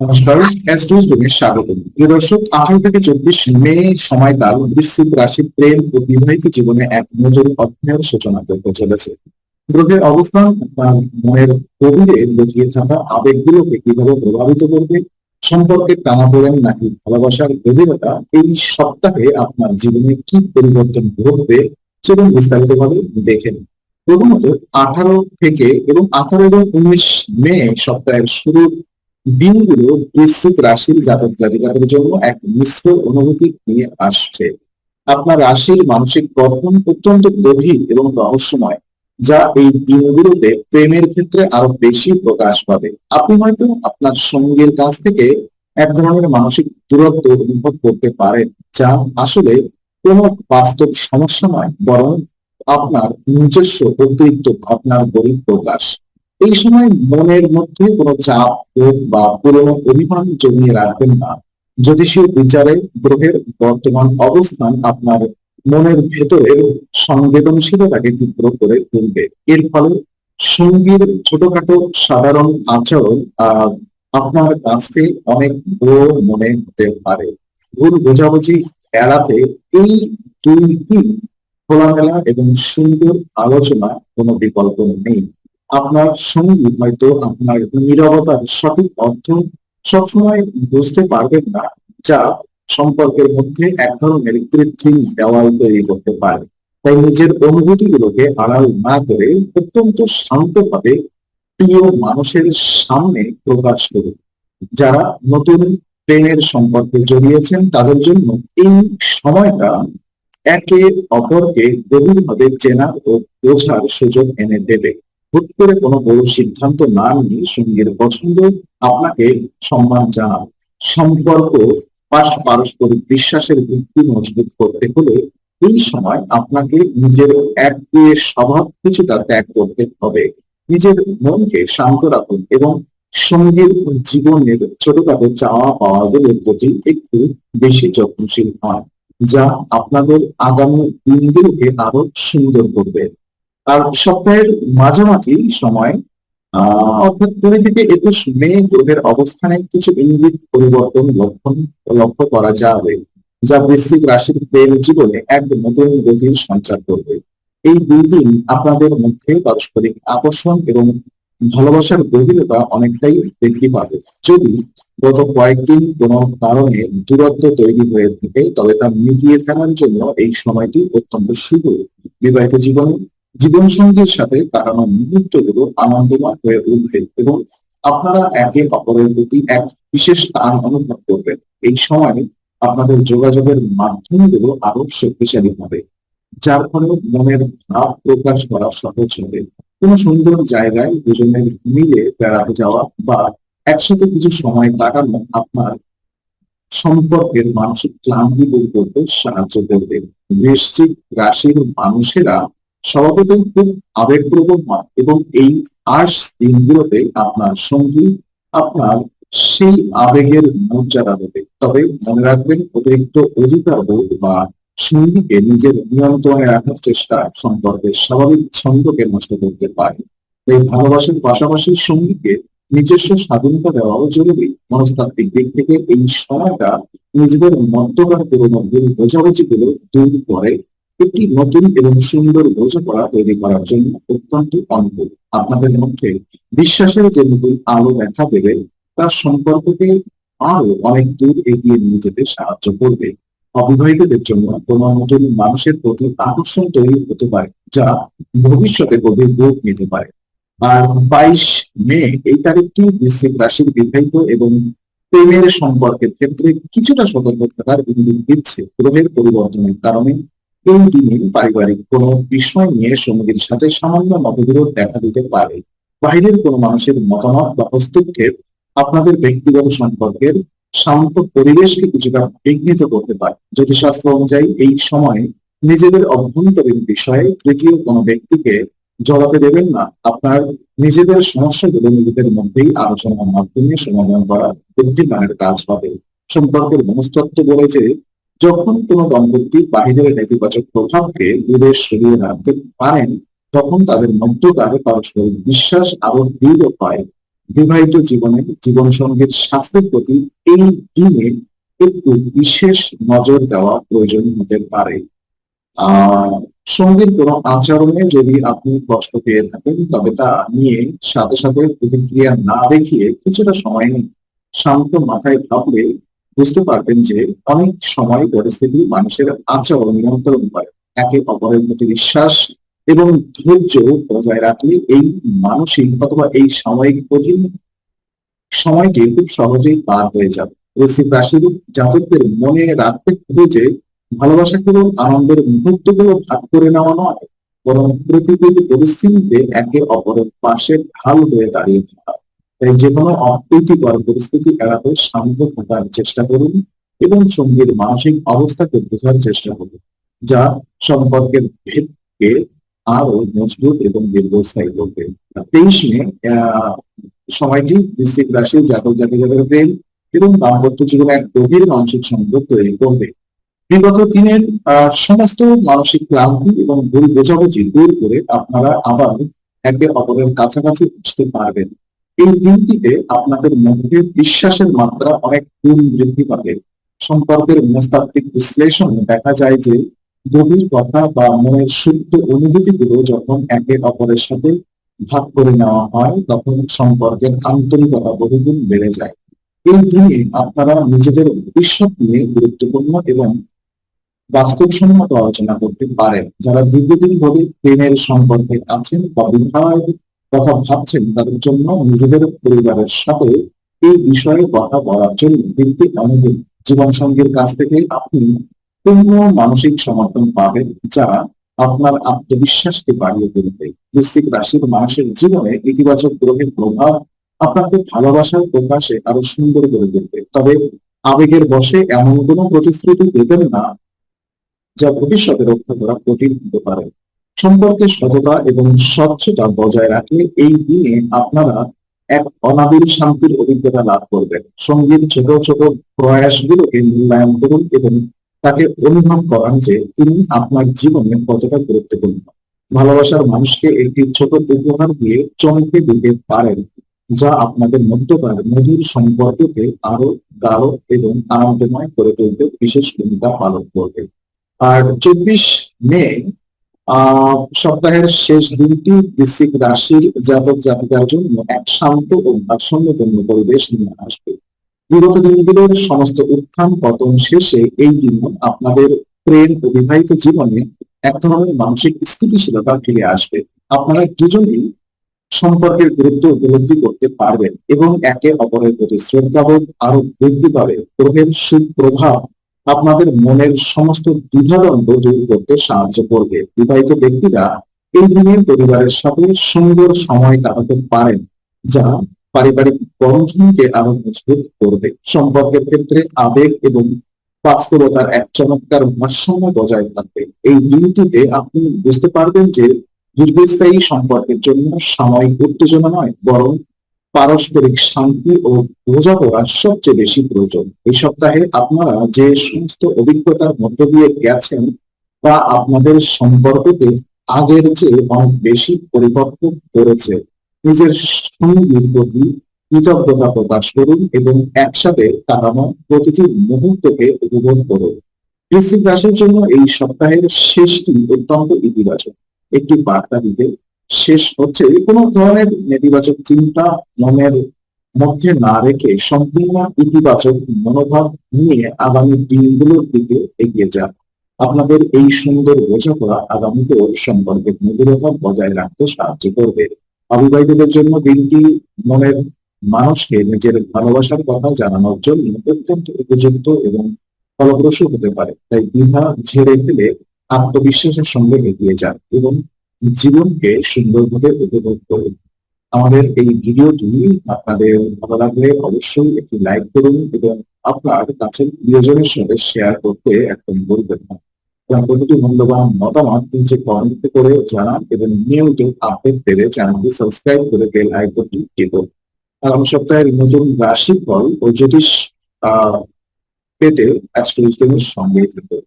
নমস্কার, অ্যাস্ট্রোস রুমে স্বাগতম। প্রিয় দর্শক, 18 থেকে 24 মে সময়কাল বৃশ্চিক রাশির প্রেম ও বিবাহিত জীবনে এক নতুন অধ্যায়ের সূচনা করতে চলেছে। গ্রহের অবস্থান আপনার মনের গভীরে লুকিয়ে থাকা আবেগগুলোকে কিভাবে প্রভাবিত করবে, সম্পর্কের টানাপোড়েন নাকি ভালোবাসার গভীরতা এই সপ্তাহে আপনার জীবনে কি পরিবর্তন ঘটবে সেটা বিস্তারিতভাবে দেখে নিন। প্রথমত, 18 এবং 19 মে সপ্তাহের শুরুর দিনগুলো বৃশ্চিক রাশির জাতক জাতিকাদের জন্য এক মিশ্র অনুভূতি নিয়ে আসছে। আপনার রাশির মানসিক গঠন অত্যন্ত গভীর এবং রহস্যময়, যা এই দিনগুলোতে প্রেমের ক্ষেত্রে আরো বেশি প্রকাশ পাবে। আপনি হয়তো আপনার সঙ্গীর কাছ থেকে এক ধরনের মানসিক দূরত্ব অনুভব করতে পারেন, যা আসলে কোনো বাস্তব সমস্যা নয়, বরং আপনার নিজস্ব অতিরিক্ত ভাবনার বহিঃপ্রকাশ। এই সময় মনের মধ্যে কোনো চাপ, ক্ষোভ বা পুরনো অভিমান জমিয়ে রাখবেন না। জ্যোতিষীয় বিচারে গ্রহের বর্তমান অবস্থান আপনার মনের ভেতরের সংবেদনশীলতাকে তীব্র করে তুলবে। এর ফলে সঙ্গীর ছোটখাটো সাধারণ আচরণ আপনার কাছে অনেক বড় মনে হতে পারে। ভুল বোঝাবুঝি এড়াতে এই দুই দিন খোলামেলা এবং সুন্দর আলোচনা কোনো বিকল্প নেই। আপনার সঙ্গী হয়তো আপনার নীরবতার সঠিক অর্থ সবসময় বুঝতে পারবেন না, যা সম্পর্কের মধ্যে এক ধরনের কৃত্রিম দেওয়াল তৈরি করতে পারে। তাই নিজের অনুভূতিগুলোকে আড়াল না করে অত্যন্ত শান্তভাবে প্রিয় মানুষের সামনে প্রকাশ করুন। যারা নতুন প্রেমের সম্পর্কে জড়িয়েছেন তাদের জন্য এই সময়টা একে অপরকে গভীরভাবে চেনা ও বোঝার সুযোগ এনে দেবে। হুট করে কোনো বড় সিদ্ধান্ত না নিয়ে সঙ্গীর পছন্দ আপনাকে সম্মান জানান। সম্পর্ক পারস্পরিক বিশ্বাসের ভিত্তি মজবুত করতে হলে এই সময় আপনাকে নিজের একগুঁয়ে স্বভাব কিছুটা ত্যাগ করতে হবে। নিজের মনকে শান্ত রাখুন এবং সঙ্গীর জীবনের ছোটখাটো চাওয়া পাওয়াগুলোর প্রতি একটু বেশি যত্নশীল হন, যা আপনাদের আগামী দিনগুলোকে আরো সুন্দর করবে। আর সপ্তাহের মাঝামাঝি সময় অর্থাৎ 20 থেকে 21 মে গ্রহের অবস্থানে কিছু ইঙ্গিত পরিবর্তন লক্ষ্য করা যাবে, যা বৃশ্চিক রাশির প্রেম জীবনে এক নতুন গতির সঞ্চার করবে। এই দুই দিন আপনাদের মধ্যে পারস্পরিক আকর্ষণ এবং ভালোবাসার গভীরতা অনেকটাই বৃদ্ধি পাবে। যদি গত কয়েকদিন কোনো কারণে দূরত্ব তৈরি হয়ে থাকে, তবে তা মিটিয়ে ফেলার জন্য এই সময়টি অত্যন্ত শুভ। বিবাহিত জীবনে জীবন সঙ্গীর সাথে কাটানো মুহূর্তগুলো আনন্দময় হয়ে উঠবে এবং আপনারা একে অপরের প্রতি এক বিশেষ টান অনুভব করবেন। এই সময় আপনাদের যোগাযোগের মাধ্যমগুলো আরো শক্তিশালী হবে, যার ফলে মনের ভাব প্রকাশ করা সহজ হবে। কোনো সুন্দর জায়গায় দুজনের মিলে বেড়াতে যাওয়া বা একসাথে কিছু সময় কাটানো আপনার সম্পর্কের মানসিক ক্লান্তি দূর করতে সাহায্য করবে। বৃশ্চিক রাশির মানুষেরা স্বভাবতই খুব আবেগপ্রবণ হয় এবং এই আশ দিনগুলোতে আপনার সঙ্গী আপনার সেই আবেগের মর্যাদা দেবে। তবে মনে রাখবেন, অতিরিক্ত অধিকারবোধ বা সঙ্গীকে নিজের নিয়ন্ত্রণে রাখার চেষ্টা সম্পর্কের স্বাভাবিক ছন্দকে নষ্ট করতে পারে। তাই ভালোবাসার পাশাপাশি সঙ্গীকে নিজস্ব স্বাধীনতা দেওয়াও জরুরি। মনস্তাত্ত্বিক দিক থেকে এই সময়টা নিজেদের মধ্যকার পুরোনো ভুল বোঝাবুঝিগুলো দূর করে একটি নতুন এবং সুন্দর বোঝাপড়া তৈরি করার জন্য অত্যন্ত অনুকূল। আপনাদের মধ্যে বিশ্বাসের যে নতুন আলো দেখা দেবে, তার সম্পর্ককে আরো অনেক দূর এগিয়ে নিয়ে যেতে সাহায্য করবে। অবিবাহিতদের জন্য কোনো নতুন মানুষের প্রতি আকর্ষণ তৈরি হতে পারে, যা ভবিষ্যতে গভীর রূপ নিতে পারে। আর 22 মে এই তারিখটি বৃশ্চিক রাশির বিবাহিত এবং প্রেমের সম্পর্কের ক্ষেত্রে কিছুটা সতর্ক থাকার ইঙ্গিত দিচ্ছে। গ্রহের পরিবর্তনের কারণে এই দিনে পারিবারিক কোনো বিষয় নিয়ে সঙ্গীর সাথে সামান্য মতবিরোধ দেখা দিতে পারে। বাইরের কোনো মানুষের মতামত বা হস্তক্ষেপ আপনাদের ব্যক্তিগত সম্পর্কের শান্ত পরিবেশকে কিছুটা বিঘ্নিত করতে পারে। জ্যোতিষশাস্ত্র অনুযায়ী এই সময়ে নিজেদের অভ্যন্তরীণ বিষয়ে তৃতীয় কোনো ব্যক্তিকে জড়াতে দেবেন না। আপনার নিজেদের সমস্যাগুলো নিজেদের মধ্যেই আলোচনার মাধ্যমে সমাধান করা বুদ্ধিমানের কাজ হবে। সম্পর্কের মনস্তত্ত্ব বলে যে যখন কোনো দম্পতি বাহিরের নেতিবাচক প্রভাবকে দূরে সরিয়ে রাখতে পারেন, তখন তাদের মধ্যকার পারস্পরিক বিশ্বাস আরো দৃঢ় হয়। বিবাহিত জীবনে জীবন সঙ্গীর স্বাস্থ্যের প্রতি এই দিনে একটু বিশেষ নজর দেওয়া প্রয়োজন হতে পারে। আহ সঙ্গীর কোনো আচরণে যদি আপনি কষ্ট পেয়ে থাকেন তবে তা নিয়ে সাথে সাথে প্রতিক্রিয়া না দেখিয়ে কিছুটা সময় নিন। শান্ত মাথায় ভাবলে বুঝতে পারবেন যে অনেক সময় পরিস্থিতি মানুষের আচরণ নিয়ন্ত্রণ করে। একে অপরের প্রতি বিশ্বাস এবং ধৈর্য বজায় রাখলে এই মানসিক অথবা এই সাময়িক কঠিন সময়টি খুব সহজেই পার হয়ে যাবে। বৃশ্চিক রাশির জাতকদের মনে রাখতে হবে যে ভালোবাসা কেবল আনন্দের মুহূর্তগুলো ভাগ করে নেওয়া নয়, বরং প্রতিকূল পরিস্থিতিতে একে অপরের পাশে ঢাল হয়ে দাঁড়িয়ে থাকা। তাই যে কোনো অপ্রীতিকর পরিস্থিতি এড়াতে শান্ত থাকার চেষ্টা করুন এবং সঙ্গীর মানসিক অবস্থাকে বোঝার চেষ্টা করুন, যা সম্পর্কের ভেদকে আরো মজবুত এবং দীর্ঘস্থায়ী করবে। 23 মে সময়টি বৃশ্চিক রাশির জাতক জাতিকাদের প্রেম এবং দাম্পত্য জীবনে এক গভীর মানসিক সংযোগ তৈরি করবে। বিগত দিনের সমস্ত মানসিক ক্লান্তি এবং ভুল বোঝাবুঝি দূর করে আপনারা আবার একে অপরের কাছাকাছি আসতে পারবেন। এই দিনটিতে আপনাদের মধ্যে বিশ্বাসের মাত্রা অনেক গুণ বৃদ্ধি পাবে। সম্পর্কের মনস্তাত্ত্বিক বিশ্লেষণে দেখা যায় যে গভীর কথা বা মনের সুপ্ত অনুভূতিগুলো যখন একে অপরের সাথে ভাগ করে নেওয়া হয় তখন সম্পর্কের আন্তরিকতা বহুগুণ বেড়ে যায়। এই দিনে আপনারা নিজেদের ভবিষ্যৎ নিয়ে গুরুত্বপূর্ণ এবং বাস্তবসম্মত আলোচনা করতে পারেন। যারা দীর্ঘদিন ধরে প্রেমের সম্পর্কে আছেন বা বিবাহের কথা ভাবছেন তাদের জন্য নিজেদের পরিবারের সাথে এই বিষয়ে কথা বলার জন্য দিনটি অনুকূল। জীবন সঙ্গীর কাছ থেকে আপনি পূর্ণ মানসিক সমর্থন পাবেন, যা আপনার আত্মবিশ্বাসকে বাড়িয়ে তুলবে। বৃশ্চিক রাশির মানুষের জীবনে ইতিবাচক গ্রহের প্রভাব আপনাকে ভালোবাসার প্রকাশে আরো সুন্দর করে তুলবে। তবে আবেগের বশে এমন কোনো প্রতিশ্রুতি দেবেন না যা ভবিষ্যতে রক্ষা করা কঠিন হতে পারে। সম্পর্কে সততা এবং স্বচ্ছতা বজায় রাখলে এই দিনে আপনারা এক অনাবিল শান্তির অভিজ্ঞতা লাভ করবেন। সঙ্গীর ছোট ছোট প্রয়াসগুলোকে মূল্যায়ন করুন এবং তাকে অনুভব করান যে তিনি আপনার জীবনে কতটা গুরুত্বপূর্ণ। ভালোবাসার মানুষকে একটি ছোট উপহার দিয়ে চমকে দিতে পারেন, যা আপনাদের মধ্যকার মধুর সম্পর্ককে আরো গাঢ় এবং আনন্দময় করে তুলতে বিশেষ ভূমিকা পালন করবে। আর 24 মে সপ্তাহের শেষ দিনটি বৃশ্চিক রাশির জাতক জাতিকার জন্য এক শান্ত ও ভারসাম্যপূর্ণ পরিবেশ নিয়ে আসবে। বিগত দিনগুলোর সমস্ত উত্থান পতন শেষে এই দিন আপনাদের প্রেম ও বিবাহিত জীবনে এক ধরনের মানসিক স্থিতিশীলতা ফিরে আসবে। আপনারা দুজনেই সম্পর্কের গুরুত্ব উপলব্ধি করতে পারবেন এবং একে অপরের প্রতি শ্রদ্ধাবোধ আরো বৃদ্ধি পাবে। গ্রহের সুপ্রভাব আপনাদের মনের সমস্ত দ্বিধাদ্বন্দ্ব দূর করতে সাহায্য করবে। বিবাহিত ব্যক্তিরা এই দিনে পরিবারের সাথে সুন্দর সময় কাটাতে পারেন, যা পারিবারিক বন্ধনকে আরো মজবুত করবে। সম্পর্কের ক্ষেত্রে আবেগ এবং বাস্তবতার এক চমৎকার ভারসাম্য বজায় থাকবে। এই দিনটিতে আপনি বুঝতে পারবেন যে দীর্ঘস্থায়ী সম্পর্কের জন্য সাময়িক উত্তেজনা নয়, বরং পারস্পরিক শান্তি ও বোঝাপড়া সবচেয়ে বেশি প্রয়োজন। এই সপ্তাহে আপনারা যে সমস্ত অভিজ্ঞতার মধ্য দিয়ে গেছেন তা আপনাদের সম্পর্ককে আগের চেয়ে অনেক বেশি পরিপক্ব করেছে। নিজের সঙ্গীর প্রতি কৃতজ্ঞতা প্রকাশ করুন এবং একসাথে কাটানো প্রতিটি মুহূর্তকে উপভোগ করুন। বৃশ্চিক রাশির জন্য এই সপ্তাহের শেষটি অত্যন্ত ইতিবাচক একটি বার্তা দিতে শেষ হচ্ছে। কোনো ধরনের নেতিবাচক চিন্তা মনের মধ্যে না রেখে সম্পূর্ণ ইতিবাচক মনোভাব নিয়ে আগামী দিনগুলোর দিকে এগিয়ে যান। আপনাদের এই সুন্দর বোঝাপড়া আগামীতেও সম্পর্কের মধুরতা বজায় রাখতে সাহায্য করবে। অবিবাহিতদের জন্য দিনটি মনের মানুষকে নিজের ভালোবাসার কথা জানানোর জন্য অত্যন্ত উপযুক্ত এবং ফলপ্রসূ হতে পারে। তাই দ্বিধা ঝেড়ে ফেলে আত্মবিশ্বাসের সঙ্গে এগিয়ে যান এবং জীবনকে সুন্দরভাবে উপভোগ করুন। আমাদের এই ভিডিওটি আপনাদের ভালো লাগলে অবশ্যই একটি লাইক করুন এবং আপনার কাছের প্রিয়জনের সাথে শেয়ার করতে একদম বলবেন না। এবং প্রতিটি মূল্যবান মতামত নিচে কমেন্ট করে জানান এবং নিয়মিত আপডেট পেতে চ্যানেলটি সাবস্ক্রাইব করে বেল আইকনটি টিপুন। আগামী সপ্তাহের নতুন রাশিফল ও জ্যোতিষ পেতে অ্যাস্ট্রো উইজডমের সঙ্গেই থাকুন।